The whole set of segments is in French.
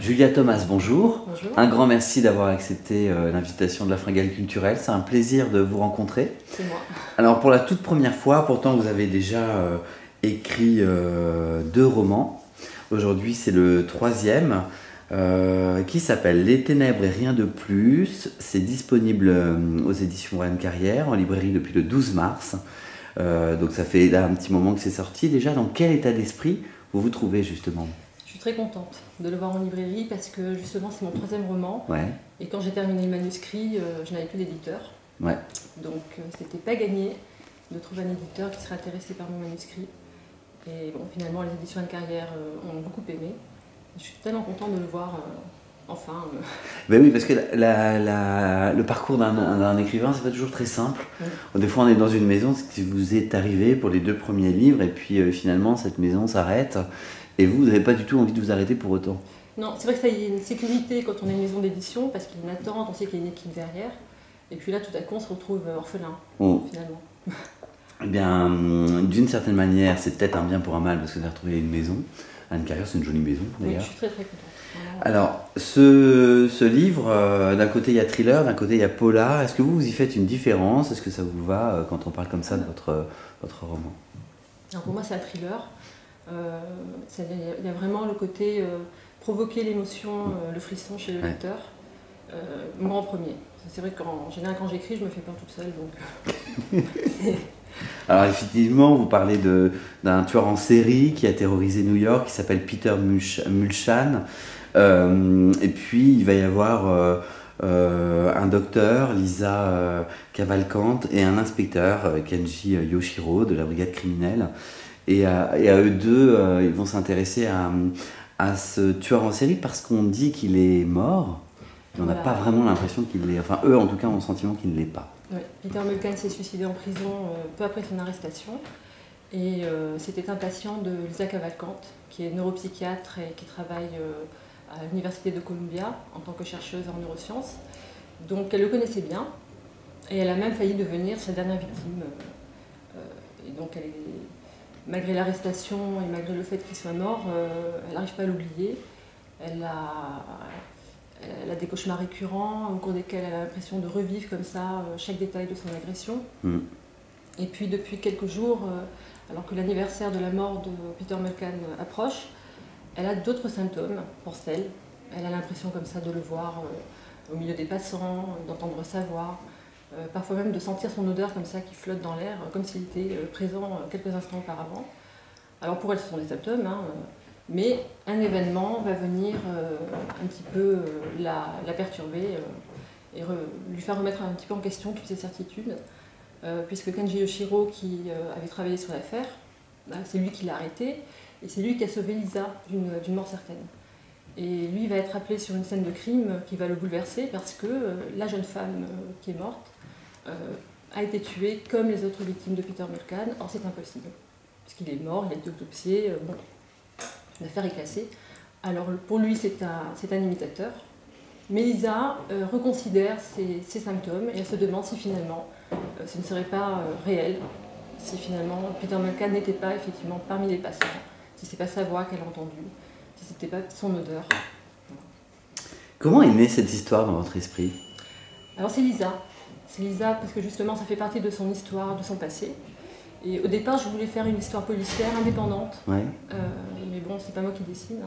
Julia Thomas, bonjour. Bonjour. Un grand merci d'avoir accepté l'invitation de la Fringale Culturelle. C'est un plaisir de vous rencontrer. C'est moi. Alors pour la toute première fois, pourtant vous avez déjà écrit 2 romans. Aujourd'hui c'est le 3e qui s'appelle Les Ténèbres et rien de plus. C'est disponible aux éditions Rennes Carrière en librairie depuis le 12 mars. Donc ça fait là un petit moment que c'est sorti. Déjà, dans quel état d'esprit vous vous trouvez justement ? Je suis très contente de le voir en librairie parce que justement c'est mon 3e roman. Ouais. Et quand j'ai terminé le manuscrit, je n'avais plus d'éditeur. Ouais. Donc c'était pas gagné de trouver un éditeur qui serait intéressé par mon manuscrit. Et bon, finalement les éditions de carrière ont beaucoup aimé. Je suis tellement contente de le voir enfin. Ben oui, parce que le parcours d'un écrivain, c'est pas toujours très simple. Des fois, on est dans une maison, ce qui vous est arrivé pour les 2 premiers livres, et puis finalement, cette maison s'arrête, et vous n'avez pas du tout envie de vous arrêter pour autant. Non, c'est vrai que ça y est une sécurité quand on est une maison d'édition, parce qu'il y a une attente, on sait qu'il y a une équipe derrière. Et puis là, tout à coup, on se retrouve orphelin, finalement. Eh bien, d'une certaine manière, c'est peut-être un bien pour un mal, parce que vous avez retrouvé une maison. Rennes Carrière, c'est une jolie maison, d'ailleurs. Oui, je suis très très contente. Voilà. Alors, ce livre, d'un côté il y a thriller, d'un côté il y a polar. Est-ce que vous y faites une différence? Est-ce que ça vous va quand on parle comme ça de votre roman? Alors pour moi, c'est un thriller. Il y a vraiment le côté provoquer l'émotion, le frisson chez le lecteur. Moi en premier. C'est vrai qu'en général, quand j'écris, je me fais peur toute seule. Donc, Alors effectivement, vous parlez d'un tueur en série qui a terrorisé New York, qui s'appelle Peter Mulchan. Et puis il va y avoir un docteur, Lisa Cavalcante, et un inspecteur, Kenji Yoshiro, de la brigade criminelle. Et à eux deux, ils vont s'intéresser à ce tueur en série parce qu'on dit qu'il est mort. Et on n'a pas vraiment l'impression qu'il l'est. Enfin, eux, en tout cas, ont le sentiment qu'il ne l'est pas. Oui. Peter Mulchan s'est suicidé en prison peu après son arrestation. Et c'était un patient de Lisa Cavalcante, qui est neuropsychiatre et qui travaille à l'Université de Columbia en tant que chercheuse en neurosciences. Donc elle le connaissait bien. Et elle a même failli devenir sa dernière victime. Et donc malgré l'arrestation et malgré le fait qu'il soit mort, elle n'arrive pas à l'oublier. Elle a des cauchemars récurrents au cours desquels elle a l'impression de revivre comme ça chaque détail de son agression. Et puis depuis quelques jours, alors que l'anniversaire de la mort de Peter Mulchan approche, elle a d'autres symptômes mortels. Elle a l'impression comme ça de le voir au milieu des passants, d'entendre sa voix, parfois même de sentir son odeur comme ça qui flotte dans l'air, comme s'il était présent quelques instants auparavant. Alors pour elle, ce sont des symptômes, mais un événement va venir un petit peu la perturber et lui faire remettre un petit peu en question toutes ses certitudes, puisque Kenji Yoshiro, qui avait travaillé sur l'affaire, c'est lui qui l'a arrêté, et c'est lui qui a sauvé Lisa d'une mort certaine. Et lui va être appelé sur une scène de crime qui va le bouleverser parce que la jeune femme qui est morte a été tuée comme les autres victimes de Peter Mulchan. Or c'est impossible, puisqu'il est mort, il a été autopsié, bon, l'affaire est classée. Alors pour lui c'est un imitateur, mais Lisa reconsidère ses symptômes et elle se demande si finalement ce ne serait pas réel, si finalement Peter Mulchan n'était pas effectivement parmi les passants, si c'est pas sa voix qu'elle a entendue, si c'était pas son odeur. Comment est née cette histoire dans votre esprit? Alors c'est Lisa parce que justement ça fait partie de son histoire, de son passé. Et au départ je voulais faire une histoire policière indépendante, mais bon c'est pas moi qui décide,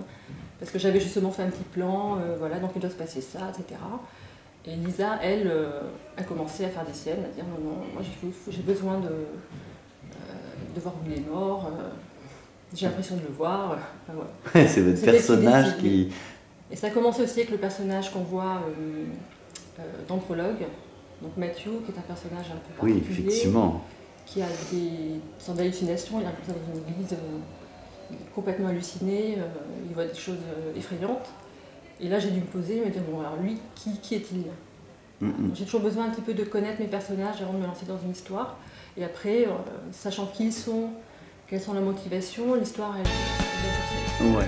parce que j'avais justement fait un petit plan, voilà, donc il doit se passer ça, etc. Et Lisa, elle, a commencé à faire des siennes, à dire non, moi j'ai besoin de voir où il est mort, j'ai l'impression de le voir. Enfin, voilà. C'est votre personnage qui... Et ça a commencé aussi avec le personnage qu'on voit dans le prologue, donc Matthew, qui est un personnage un peu particulier, effectivement, qui a des sortes d'hallucinations, il est comme ça dans une église, il est complètement halluciné, il voit des choses effrayantes. Et là j'ai dû me poser et me dire, bon alors lui, qui est-il? J'ai toujours besoin un petit peu de connaître mes personnages avant de me lancer dans une histoire. Et après, sachant qui ils sont, quelles sont leurs motivations, l'histoire elle est bien. Ouais.